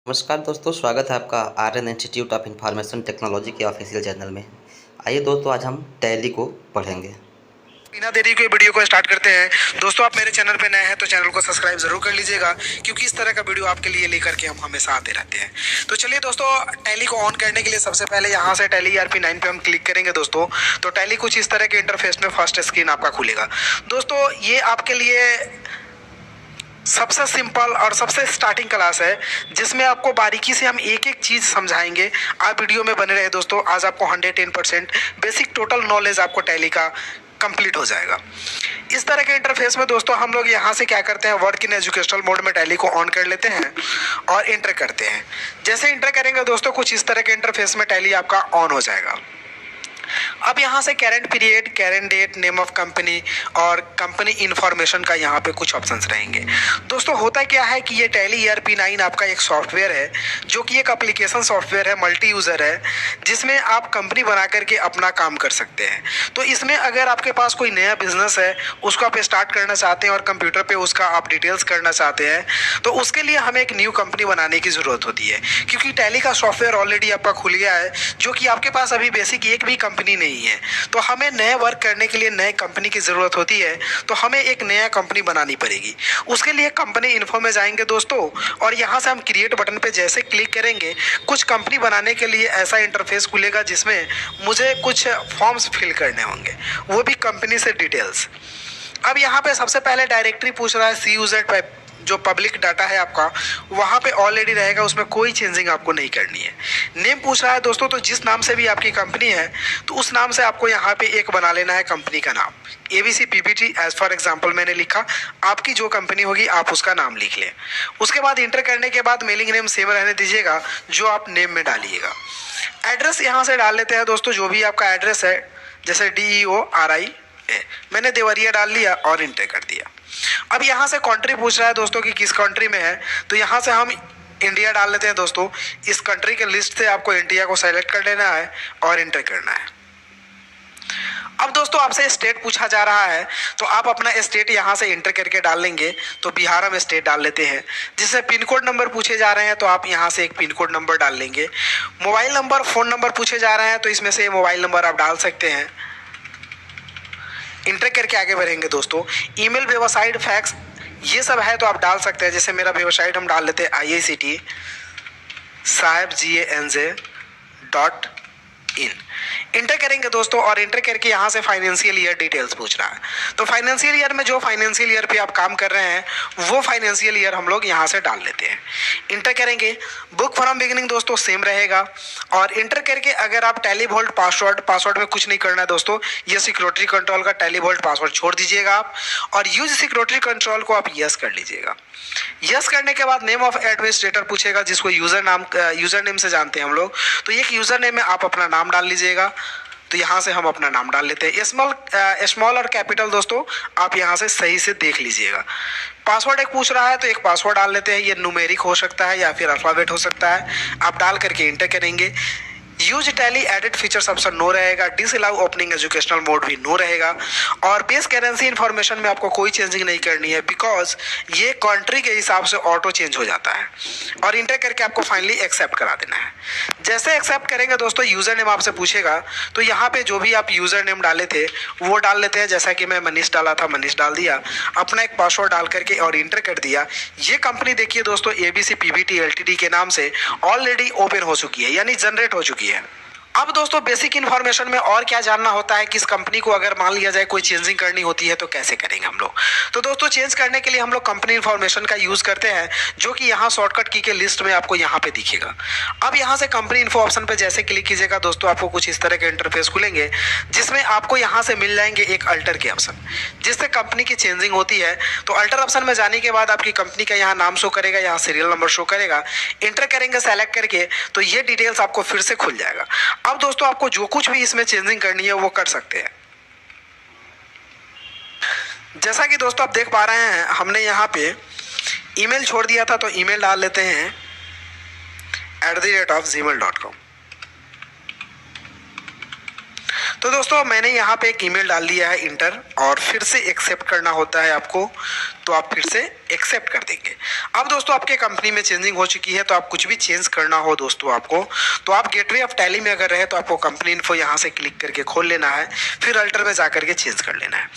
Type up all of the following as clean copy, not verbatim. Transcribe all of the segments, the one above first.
नमस्कार दोस्तों, स्वागत है आपका Aryan institute of information technology के ऑफिशियल चैनल में। आइए दोस्तों, आज हम टैली को पढ़ेंगे। बिना देरी के वीडियो को स्टार्ट करते हैं। दोस्तों, आप मेरे चैनल पे नए हैं तो चैनल को सब्सक्राइब जरूर कर लीजिएगा, क्योंकि इस तरह का वीडियो आपके लिए लेकर के हम हमेशा आते रहते हैं। तो चलिए दोस्तों, टैली को ऑन करने के लिए सबसे पहले यहाँ से टैली ERP 9 पे हम क्लिक करेंगे दोस्तों। तो टैली कुछ इस तरह के इंटरफेस में फर्स्ट स्क्रीन आपका खुलेगा। दोस्तों, ये आपके लिए सबसे सिंपल और सबसे स्टार्टिंग क्लास है, जिसमें आपको बारीकी से हम एक एक चीज़ समझाएंगे। आप वीडियो में बने रहे दोस्तों। आज आपको 110% बेसिक टोटल नॉलेज आपको टैली का कंप्लीट हो जाएगा। इस तरह के इंटरफेस में दोस्तों हम लोग यहाँ से क्या करते हैं, वर्क इन एजुकेशनल मोड में टैली को ऑन कर लेते हैं और इंटर करते हैं। जैसे इंटर करेंगे दोस्तों, कुछ इस तरह के इंटरफेस में टैली आपका ऑन हो जाएगा। अब यहाँ से current period, current date, name of company और कंपनी इंफॉर्मेशन का यहाँ पे कुछ ऑप्शंस रहेंगे। दोस्तों, होता क्या है कि ये टैली ERP 9 आपका एक सॉफ्टवेयर है, जो कि एक एप्लीकेशन सॉफ्टवेयर है, मल्टी यूज़र है, जिसमें आप कंपनी बना करके अपना काम कर सकते हैं। तो इसमें अगर आपके पास कोई नया बिजनेस है, उसको आप स्टार्ट करना चाहते हैं और कंप्यूटर पर उसका आप डिटेल्स करना चाहते हैं, तो उसके लिए हमें एक न्यू कंपनी बनाने की ज़रूरत होती है, क्योंकि टैली का सॉफ्टवेयर ऑलरेडी आपका खुल गया है, जो कि आपके पास अभी बेसिक एक भी कंपनी नहीं है। तो हमें नए वर्क करने के लिए नए कंपनी की जरूरत होती है, तो हमें एक नया कंपनी बनानी पड़ेगी। उसके लिए कंपनी इन्फो में जाएंगे दोस्तों, और यहाँ से हम क्रिएट बटन पे जैसे क्लिक करेंगे, कुछ कंपनी बनाने के लिए ऐसा इंटरफेस खुलेगा, जिसमें मुझे कुछ फॉर्म्स फिल करने होंगे, वो भी कंपनी से डिटेल्स। अब यहाँ पे सबसे पहले डायरेक्टरी पूछ रहा है, CUZ जो पब्लिक डाटा है आपका वहाँ पे ऑलरेडी रहेगा, उसमें कोई चेंजिंग आपको नहीं करनी है। नेम पूछ रहा है दोस्तों, तो जिस नाम से भी आपकी कंपनी है, तो उस नाम से आपको यहाँ पे एक बना लेना है कंपनी का नाम। ABC PPT as for example मैंने लिखा, आपकी जो कंपनी होगी आप उसका नाम लिख लें। उसके बाद इंटर करने के बाद मेलिंग नेम सेम रहने दीजिएगा, जो आप नेम में डालिएगा। एड्रेस यहाँ से डाल लेते हैं दोस्तों, जो भी आपका एड्रेस है, जैसे DEORI मैंने देवरिया डाल लिया और इंटर कर दिया। अब यहाँ से कंट्री पूछ रहा है दोस्तों कि किस कंट्री में है, तो यहाँ से हम इंडिया डाल लेते हैं दोस्तों। इस कंट्री के लिस्ट से आपको इंडिया को सेलेक्ट कर लेना है और इंटर करना है। अब दोस्तों आपसे स्टेट पूछा जा रहा है, तो आप अपना स्टेट यहाँ से इंटर करके डाल लेंगे। तो बिहार हम स्टेट डाल लेते हैं। जिससे पिन कोड नंबर पूछे जा रहे हैं, तो आप यहाँ से एक पिन कोड नंबर डाल लेंगे। मोबाइल नंबर, फ़ोन नंबर पूछे जा रहे हैं, तो इसमें से मोबाइल नंबर आप डाल सकते हैं। इंटर करके आगे बढ़ेंगे दोस्तों। ईमेल, वेबसाइट, फैक्स, ये सब है तो आप डाल सकते हैं। जैसे मेरा वेबसाइट हम डाल लेते हैं IICT SAHEBGANJ.in। इंटर करेंगे दोस्तों, और इंटर करके यहाँ से फाइनेंशियल ईयर डिटेल्स पूछ रहा है। तो फाइनेंशियल ईयर में जो फाइनेंशियल ईयर पे आप काम कर रहे हैं, वो फाइनेंशियल ईयर हम लोग यहाँ से डाल लेते हैं। इंटर करेंगे। बुक फ्रॉम बिगिनिंग दोस्तों सेम रहेगा। और इंटर करके अगर आप टैली वोल्ट पासवर्ड में कुछ नहीं करना है दोस्तों, ये सिक्योरिटी कंट्रोल का टैली वोल्ट पासवर्ड छोड़ दीजिएगा आप, और यूज सिक्योरिटी कंट्रोल को आप यस कर लीजिएगा। यस करने के बाद नेम ऑफ एडमिनिस्ट्रेटर पूछेगा, जिसको यूजर नेम से जानते हैं हम लोग। तो एक यूजर नेम में आप अपना नाम डाल लीजिएगा। तो यहाँ से हम अपना नाम डाल लेते हैं। स्मॉल और कैपिटल दोस्तों आप यहाँ से सही से देख लीजिएगा। पासवर्ड एक पूछ रहा है, तो एक पासवर्ड डाल लेते हैं। ये न्यूमेरिक हो सकता है या फिर अल्फाबेट हो सकता है। आप डाल करके इंटर करेंगे। Use Tally edit features option no रहेगा। डिसअलाउ ओपनिंग एजुकेशनल मोड भी नो रहेगा। और बेस करेंसी इन्फॉर्मेशन में आपको कोई चेंजिंग नहीं करनी है, बिकॉज ये कंट्री के हिसाब से ऑटो चेंज हो जाता है। और इंटर करके आपको फाइनली एक्सेप्ट करा देना है। जैसे एक्सेप्ट करेंगे दोस्तों, यूजर नेम आपसे पूछेगा, तो यहाँ पे जो भी आप यूजर नेम डाले थे वो डाल लेते हैं। जैसा कि मैं मनीष डाला था, मनीष डाल दिया। अपना एक पासवर्ड डाल करके और इंटर कर दिया। ये कंपनी देखिए दोस्तों, ABC PPT LTD के नाम से ऑलरेडी ओपन हो चुकी है, यानी जनरेट हो चुकी है। अब दोस्तों बेसिक इन्फॉर्मेशन में और क्या जानना होता है, किस कंपनी को अगर मान लिया जाए कोई चेंजिंग करनी होती है तो कैसे करेंगे हम लोग। तो दोस्तों चेंज करने के लिए हम लोग कंपनी इन्फॉर्मेशन का यूज़ करते हैं, जो कि यहाँ शॉर्टकट की के लिस्ट में आपको यहाँ पे दिखेगा। अब यहाँ से कंपनी इन्फो ऑप्शन पे जैसे क्लिक कीजिएगा दोस्तों, आपको कुछ इस तरह के इंटरफेस खुलेंगे, जिसमें आपको यहाँ से मिल जाएंगे एक अल्टर के ऑप्शन, जिससे कंपनी की चेंजिंग होती है। तो अल्टर ऑप्शन में जाने के बाद आपकी कंपनी का यहाँ नाम शो करेगा, यहाँ सीरियल नंबर शो करेगा। इंटर करेंगे सेलेक्ट करके, तो ये डिटेल्स आपको फिर से खुल जाएगा। अब दोस्तों आपको जो कुछ भी इसमें चेंजिंग करनी है वो कर सकते हैं। जैसा कि दोस्तों आप देख पा रहे हैं, हमने यहाँ पे ईमेल छोड़ दिया था, तो ईमेल डाल लेते हैं @gmail.com। तो दोस्तों मैंने यहाँ पे एक ईमेल डाल दिया है इंटर, और फिर से एक्सेप्ट करना होता है आपको। तो आप फिर से एक्सेप्ट कर देंगे। अब दोस्तों आपके कंपनी में चेंजिंग हो चुकी है, तो आप कुछ भी चेंज करना हो दोस्तों आपको, तो आप गेटवे ऑफ टैली में अगर रहे तो आपको कंपनी इन्फो यहाँ से क्लिक करके खोल लेना है, फिर अल्टर में जा करके चेंज कर लेना है।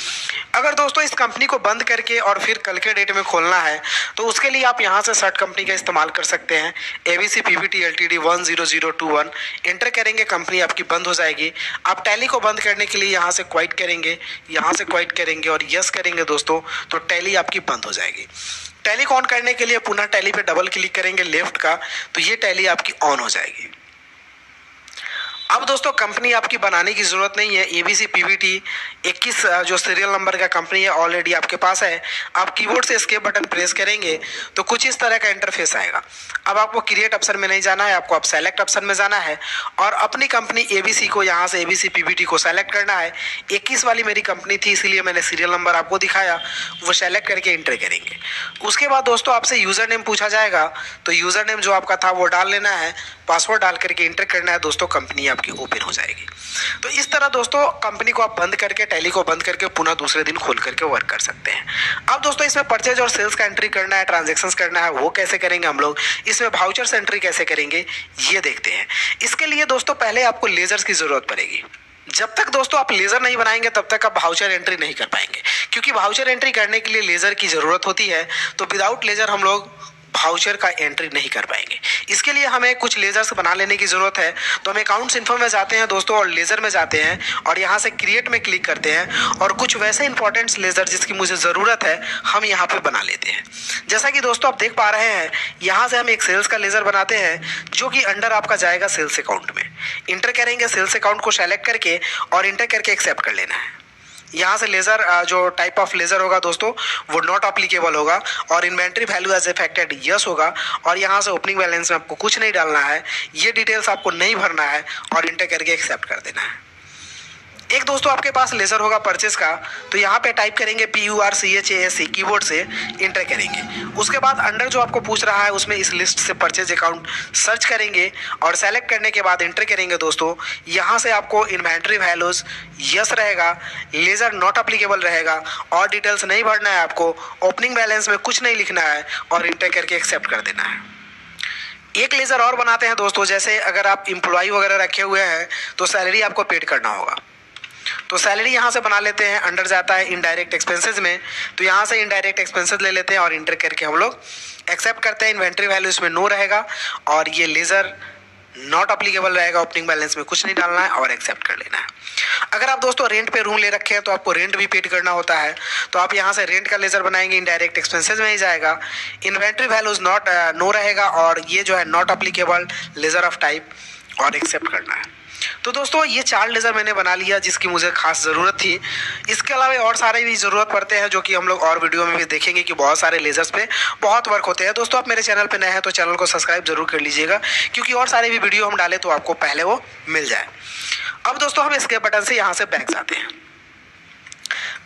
अगर दोस्तों इस कंपनी को बंद करके और फिर कल के डेट में खोलना है तो उसके लिए आप यहाँ से सर्च कंपनी का इस्तेमाल कर सकते हैं। ABC PVT LTD 10021 एंटर करेंगे, कंपनी आपकी बंद हो जाएगी। आप टैली को बंद करने के लिए यहाँ से क्वाइट करेंगे, यहाँ से क्वाइट करेंगे और यस करेंगे दोस्तों, तो टैली आपकी बंद हो जाएगी। टैली को ऑन करने के लिए पुनः टैली पे डबल क्लिक करेंगे लेफ्ट का, तो ये टैली आपकी ऑन हो जाएगी। अब दोस्तों कंपनी आपकी बनाने की ज़रूरत नहीं है। ABC PVT 21 जो सीरियल नंबर का कंपनी है ऑलरेडी आपके पास है। आप कीबोर्ड से एस्केप बटन प्रेस करेंगे तो कुछ इस तरह का इंटरफेस आएगा। अब आपको क्रिएट ऑप्शन में नहीं जाना है, आपको आप सेलेक्ट ऑप्शन में जाना है और अपनी कंपनी ABC को यहाँ से ABC PVT को सेलेक्ट करना है। 21 वाली मेरी कंपनी थी इसीलिए मैंने सीरियल नंबर आपको दिखाया, वो सेलेक्ट करके इंटर करेंगे। उसके बाद दोस्तों आपसे यूज़र नेम पूछा जाएगा, तो यूज़र नेम जो आपका था वो डाल लेना है, पासवर्ड डाल करके इंटर करना है दोस्तों, कंपनी आपकी ओपन हो जाएगी। तो इस तरह दोस्तों कंपनी को आप बंद करके, टैली को बंद करके पुनः दूसरे दिन खोल करके वर्क कर सकते हैं। अब दोस्तों इसमें परचेज और सेल्स का एंट्री करना है, ट्रांजैक्शंस करना है, वो कैसे करेंगे हम लोग, इसमें वाउचर्स एंट्री कैसे करेंगे ये देखते हैं। इसके लिए दोस्तों पहले आपको लेजर्स की जरूरत पड़ेगी। जब तक दोस्तों आप लेजर नहीं बनाएंगे तब तक आप वाउचर एंट्री नहीं कर पाएंगे, क्योंकि वाउचर एंट्री करने के लिए लेजर की जरूरत होती है। तो विदाउट लेजर हम लोग वाउचर का एंट्री नहीं कर पाएंगे। इसके लिए हमें कुछ लेजर्स बना लेने की ज़रूरत है। तो हम अकाउंट्स इन्फो में जाते हैं दोस्तों और लेज़र में जाते हैं और यहाँ से क्रिएट में क्लिक करते हैं और कुछ वैसे इंपॉर्टेंट लेज़र जिसकी मुझे ज़रूरत है हम यहाँ पे बना लेते हैं। जैसा कि दोस्तों आप देख पा रहे हैं, यहाँ से हम एक सेल्स का लेज़र बनाते हैं जो कि अंडर आपका जाएगा सेल्स अकाउंट में। इंटर करेंगे सेल्स अकाउंट को सेलेक्ट करके और इंटर करके एक्सेप्ट कर लेना है। यहाँ से लेज़र जो टाइप ऑफ लेज़र होगा दोस्तों वो नॉट अप्लीकेबल होगा और inventory value as affected yes होगा और यहाँ से ओपनिंग बैलेंस में आपको कुछ नहीं डालना है, ये डिटेल्स आपको नहीं भरना है और इंटर करके एक्सेप्ट कर देना है। एक दोस्तों आपके पास लेज़र होगा परचेस का, तो यहाँ पे टाइप करेंगे PURCHASE कीबोर्ड से इंटर करेंगे। उसके बाद अंडर जो आपको पूछ रहा है उसमें इस लिस्ट से परचेज अकाउंट सर्च करेंगे और सेलेक्ट करने के बाद इंटर करेंगे दोस्तों। यहाँ से आपको इन्वेंट्री वैल्यूज यस रहेगा, लेज़र नॉट अप्लीकेबल रहेगा और डिटेल्स नहीं भरना है आपको, ओपनिंग बैलेंस में कुछ नहीं लिखना है और इंटर करके एक्सेप्ट कर देना है। एक लेज़र और बनाते हैं दोस्तों, जैसे अगर आप एम्प्लॉय वगैरह रखे हुए हैं तो सैलरी आपको पेड करना होगा, तो सैलरी यहाँ से बना लेते हैं। अंडर जाता है इनडायरेक्ट एक्सपेंसेस में, तो यहाँ से इनडायरेक्ट एक्सपेंसेस ले लेते हैं और इंटर करके हम लोग एक्सेप्ट करते हैं। इन्वेंट्री वैल्यू इसमें नो रहेगा और ये लेज़र नॉट अप्लीकेबल रहेगा, ओपनिंग बैलेंस में कुछ नहीं डालना है और एक्सेप्ट कर लेना है। अगर आप दोस्तों रेंट पे रूम ले रखे हैं तो आपको रेंट भी पेड करना होता है, तो आप यहाँ से रेंट का लेज़र बनाएंगे, इनडायरेक्ट एक्सपेंसेस में ही जाएगा, इन्वेंट्री वैल्यूज नॉट नो रहेगा और ये जो है not applicable laser of type और एक्सेप्ट करना है। तो दोस्तों ये 4 लेज़र मैंने बना लिया जिसकी मुझे खास ज़रूरत थी। इसके अलावा और सारे भी ज़रूरत पड़ते हैं जो कि हम लोग और वीडियो में भी देखेंगे कि बहुत सारे लेज़र्स पे बहुत वर्क होते हैं। दोस्तों आप मेरे चैनल पे नए हैं तो चैनल को सब्सक्राइब जरूर कर लीजिएगा, क्योंकि और सारे भी वीडियो हम डालें तो आपको पहले वो मिल जाए। अब दोस्तों हम एस्केप बटन से यहाँ से बैक जाते हैं।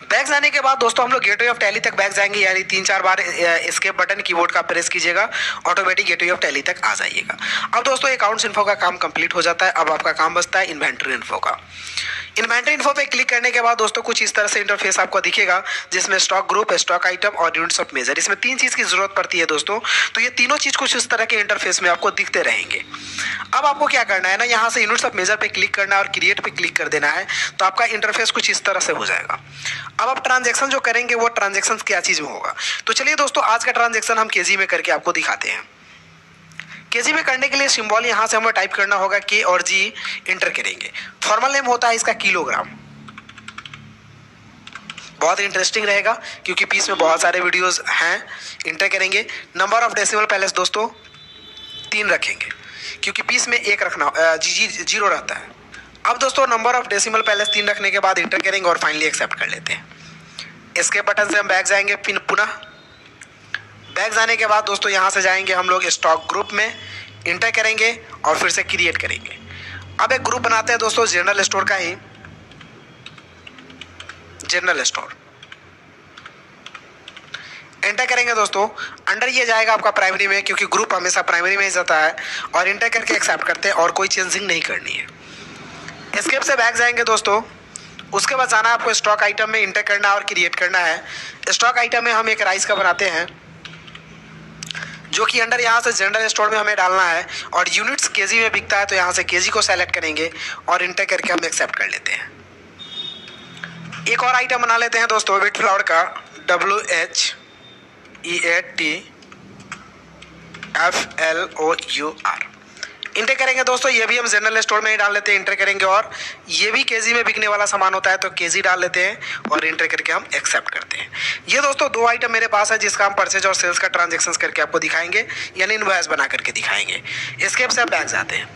बैक जाने के बाद दोस्तों हम लोग गेटवे ऑफ टैली तक बैक जाएंगे, यानी 3-4 बार एस्केप बटन कीबोर्ड का प्रेस कीजिएगा, ऑटोमेटिक गेटवे ऑफ टैली तक आ जाइएगा। अब दोस्तों अकाउंट्स इन्फो का काम कंप्लीट हो जाता है। अब आपका काम बचता है इन्वेंट्री इन्फो का। इन्वेंट्री इन्फो पे क्लिक करने के बाद दोस्तों कुछ इस तरह से इंटरफेस आपको दिखेगा, जिसमें स्टॉक ग्रुप, स्टॉक आइटम और यूनिट्स ऑफ मेजर, इसमें 3 चीज़ की जरूरत पड़ती है दोस्तों। तो ये तीनों चीज़ कुछ इस तरह के इंटरफेस में आपको दिखते रहेंगे। अब आपको क्या करना है ना, यहाँ से यूनिट्स ऑफ मेजर पे क्लिक करना है और क्रिएट पे क्लिक कर देना है, तो आपका इंटरफेस कुछ इस तरह से हो जाएगा। अब आप ट्रांजेक्शन जो करेंगे वो ट्रांजेक्शन क्या चीज़ में होगा, तो चलिए दोस्तों आज का ट्रांजेक्शन हम केजी में करके आपको दिखाते हैं। केजी में करने के लिए सिंबल यहाँ से हमें टाइप करना होगा, के और जी इंटर करेंगे। फॉर्मल नेम होता है इसका किलोग्राम। बहुत इंटरेस्टिंग रहेगा क्योंकि पीस में बहुत सारे वीडियोस हैं। इंटर करेंगे। नंबर ऑफ डेसिमल पैलेस दोस्तों 3 रखेंगे क्योंकि पीस में 1 रखना 0 रहता है। अब दोस्तों नंबर ऑफ डेसिमल पैलेस 3 रखने के बाद इंटर करेंगे और फाइनली एक्सेप्ट कर लेते हैं। एस्केप बटन से हम बैक जाएंगे, फिर पुनः बैक जाने के बाद दोस्तों यहाँ से जाएंगे हम लोग स्टॉक ग्रुप में, इंटर करेंगे और फिर से क्रिएट करेंगे। अब एक ग्रुप बनाते हैं दोस्तों जनरल स्टोर का ही, जनरल स्टोर। एंटर करेंगे दोस्तों, अंडर ये जाएगा आपका प्राइमरी में क्योंकि ग्रुप हमेशा प्राइमरी में ही जाता है, और इंटर करके एक्सेप्ट करते हैं और कोई चेंजिंग नहीं करनी है। एस्केप से बैक जाएंगे दोस्तों उसके बाद जाना है आपको स्टॉक आइटम में, इंटर करना है और क्रिएट करना है। स्टॉक आइटम में हम एक राइस का बनाते हैं जो कि अंडर यहाँ से जनरल स्टोर में हमें डालना है और यूनिट्स केजी में बिकता है, तो यहाँ से केजी को सेलेक्ट करेंगे और इंटर करके हम एक्सेप्ट कर लेते हैं। एक और आइटम बना लेते हैं दोस्तों व्हीट फ्लावर का, WHEATFLOUR। इंटर करेंगे दोस्तों, ये भी हम जनरल स्टोर में ही डाल लेते हैं, इंटर करेंगे और ये भी केजी में बिकने वाला सामान होता है तो केजी डाल लेते हैं और इंटर करके हम एक्सेप्ट करते हैं। ये दोस्तों दो आइटम मेरे पास है जिसका हम परचेज और सेल्स का ट्रांजेक्शन करके आपको दिखाएंगे, यानी इनवॉइस बना करके दिखाएंगे। एस्केप से आप बैक जाते हैं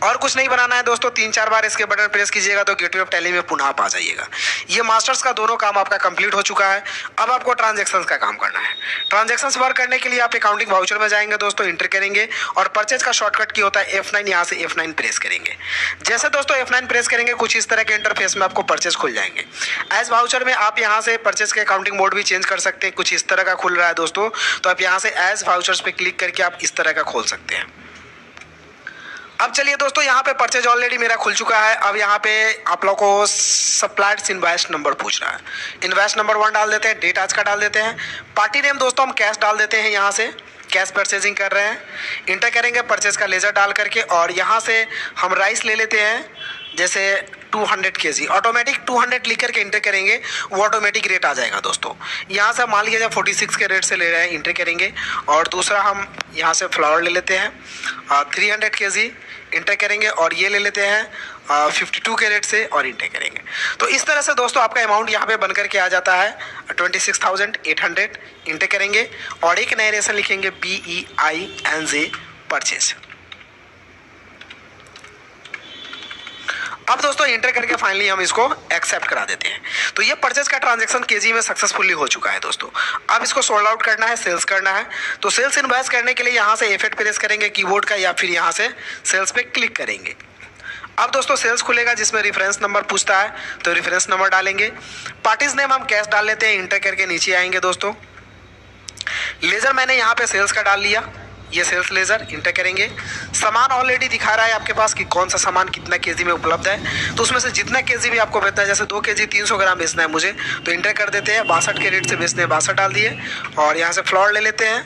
और कुछ नहीं बनाना है दोस्तों, 3-4 बार इसके बटन प्रेस कीजिएगा तो गेटवे ऑफ टैली में पुनः आप आ जाइएगा। ये मास्टर्स का दोनों काम आपका कंप्लीट हो चुका है। अब आपको ट्रांजेक्शन का काम करना है। ट्रांजेक्शन वर्क करने के लिए आप अकाउंटिंग वाउचर में जाएंगे दोस्तों, इंटर करेंगे और परचेज का शॉर्टकट की होता है F9, यहाँ से F9 प्रेस करेंगे। जैसे दोस्तों F9 प्रेस करेंगे कुछ इस तरह के इंटरफेस में आपको परचेज खुल जाएंगे। एज वाउचर में आप यहाँ से परचेज के अकाउंटिंग मोड भी चेंज कर सकते हैं, कुछ इस तरह का खुल रहा है दोस्तों, तो आप यहाँ से एज वाउचर्स पे क्लिक करके आप इस तरह का खोल सकते हैं। अब चलिए दोस्तों, यहाँ पे परचेज ऑलरेडी मेरा खुल चुका है। अब यहाँ पे आप लोग को सप्लायर्स इनवॉइस नंबर पूछ रहा है, इनवॉइस नंबर 1 डाल देते हैं, डेट आज का डाल देते हैं, पार्टी नेम दोस्तों हम कैश डाल देते हैं, यहाँ से कैश परचेजिंग कर रहे हैं, इंटर करेंगे परचेज का लेजर डाल करके और यहाँ से हम राइस ले लेते हैं जैसे 200 kg, ऑटोमेटिक 200 लिख करके इंटर करेंगे, वो ऑटोमेटिक रेट आ जाएगा दोस्तों। यहाँ से मान लीजिए 46 के रेट से ले रहे हैं, इंटर करेंगे और दूसरा हम यहाँ से फ्लावर ले लेते हैं 300 kg, इंटर करेंगे और ये ले लेते हैं 52 के रेट से और इंटर करेंगे। तो इस तरह से दोस्तों आपका अमाउंट यहाँ पे बन करके आ जाता है 26,800, इंटर करेंगे और एक नए रेशन लिखेंगे BEING परचेज। अब दोस्तों इंटर करके फाइनली हम इसको एक्सेप्ट करा देते हैं। तो ये परचेज का ट्रांजैक्शन केजी में सक्सेसफुली हो चुका है दोस्तों। अब इसको सोल्ड आउट करना है, सेल्स करना है, तो सेल्स इनवॉइस करने के लिए यहाँ से F8 प्रेस करेंगे कीबोर्ड का या फिर यहाँ से सेल्स पे क्लिक करेंगे। अब दोस्तों सेल्स खुलेगा जिसमें रेफरेंस नंबर पूछता है, तो रेफरेंस नंबर डालेंगे, पार्टीज नेम हम कैश डाल लेते हैं, इंटर करके नीचे आएंगे दोस्तों। लेजर मैंने यहाँ पे सेल्स का डाल लिया, ये सेल्स लेजर, इंटर करेंगे। सामान ऑलरेडी दिखा रहा है आपके पास कि कौन सा सामान कितना केजी में उपलब्ध है, तो उसमें से जितना केजी भी आपको बेचना है, जैसे 2 kg 300 ग्राम बेचना है मुझे, तो इंटर कर देते हैं। 62 के रेट से बेचने हैं, 62 डाल दिए और यहाँ से फ्लोर ले लेते हैं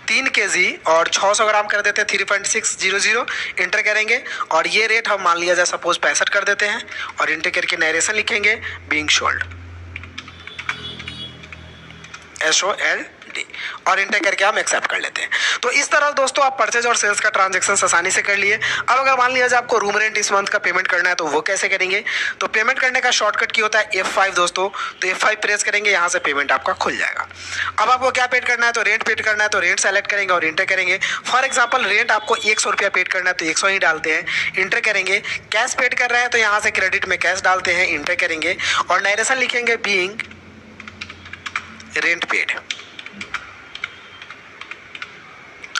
3 kg और 600 ग्राम कर देते हैं 3.600, इंटर करेंगे और ये रेट हम मान लिया जाए सपोज 65 कर देते हैं और इंटर करके नरेशन लिखेंगे बीइंग सोल्ड SOLD और इंटर करके हम एक्सेप्ट कर लेते हैं। तो इस तरह दोस्तों आप परचेज और सेल्स का ट्रांजैक्शन आसानी से कर लिए। अब अगर मान लिया जाए आपको रूम रेंट इस मंथ का पेमेंट करना है तो वो कैसे करेंगे, तो पेमेंट करने का शॉर्टकट की होता है F5 दोस्तों, तो F5 प्रेस करेंगे, यहाँ से पेमेंट आपका खुल जाएगा। अब आपको क्या पेड करना है, तो रेंट पेड करना है, तो रेंट सेलेक्ट करेंगे और इंटर करेंगे। फॉर एग्जाम्पल रेंट आपको 100 रुपया पेड करना है तो 100 ही डालते हैं, इंटर करेंगे। कैश पेड कर रहे हैं तो यहाँ से क्रेडिट में कैश डालते हैं, इंटर करेंगे और नरेशन लिखेंगे बीइंग रेंट पेड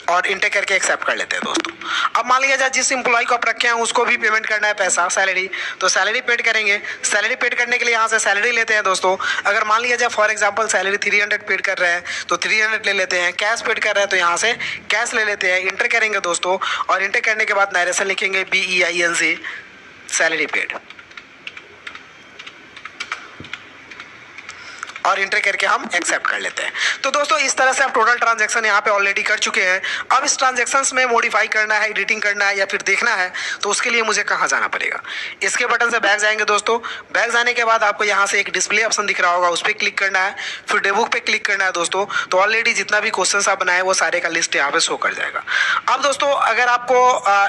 और इंटर करके एक्सेप्ट कर लेते हैं दोस्तों। अब मान लिया जाए जिस एम्प्लॉय को आप रखे हैं उसको भी पेमेंट करना है पैसा, सैलरी, तो सैलरी पेड करेंगे। सैलरी पेड करने के लिए यहाँ से सैलरी लेते हैं दोस्तों। अगर मान लिया जाए फॉर एग्जांपल सैलरी 300 पेड कर रहे हैं तो 300 ले लेते हैं। कैश पेड कर रहे हैं तो यहाँ से कैश ले लेते हैं, इंटर करेंगे दोस्तों और इंटर करने के बाद नरेशन लिखेंगे BEING सैलरी पेड और इंटर करके हम एक्सेप्ट कर लेते हैं। तो दोस्तों इस तरह से आप टोटल ट्रांजैक्शन यहाँ पे ऑलरेडी कर चुके हैं। अब इस ट्रांजैक्शंस में मॉडिफाई करना है, एडिटिंग करना है या फिर देखना है, तो उसके लिए मुझे कहाँ जाना पड़ेगा, इसके बटन से बैक जाएंगे दोस्तों। बैक जाने के बाद आपको यहाँ से एक डिस्प्ले ऑप्शन दिख रहा होगा, उस पर क्लिक करना है, फिर डेबुक पे क्लिक करना है दोस्तों। तो ऑलरेडी जितना भी क्वेश्चन आप बनाए वो सारे का लिस्ट यहाँ पे शो कर जाएगा। अब दोस्तों अगर आपको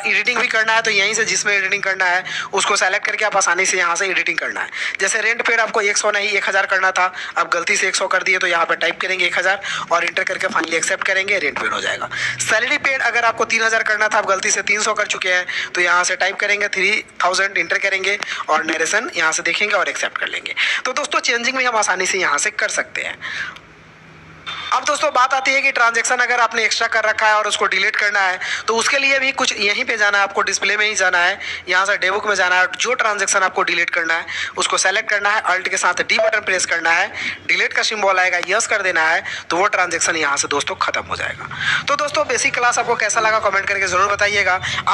एडिटिंग भी करना है तो यहीं से जिसमें एडिटिंग करना है उसको सेलेक्ट करके आप आसानी से यहाँ से एडिटिंग करना है। जैसे रेंट पेड आपको 100 नहीं 1000 करना था, अब गलती से 100 कर दिए तो यहाँ पे टाइप करेंगे 1000 और इंटर करके फाइनली एक्सेप्ट करेंगे, रेंट पेड हो जाएगा। सैलरी पेड अगर आपको 3000 करना था, आप गलती से 300 कर चुके हैं, तो यहाँ से टाइप करेंगे 3000, इंटर करेंगे और नरेशन यहाँ से देखेंगे और एक्सेप्ट कर लेंगे। तो दोस्तों चेंजिंग भी हम आसानी से यहाँ से कर सकते हैं। अब दोस्तों बात आती है कि ट्रांजैक्शन अगर आपने एक्स्ट्रा कर रखा है और उसको डिलीट करना है तो उसके लिए भी कुछ यहीं पे जाना है, आपको डिस्प्ले में ही जाना है, यहाँ से डेबुक में जाना है। जो ट्रांजैक्शन आपको डिलीट करना है उसको सेलेक्ट करना है, अल्ट के साथ डी बटन प्रेस करना है, डिलीट का सिंबल आएगा, यस कर देना है, तो वो ट्रांजैक्शन यहाँ से दोस्तों खत्म हो जाएगा। तो दोस्तों बेसिक क्लास आपको कैसा लगा कमेंट करके जरूर बताइएगा। आप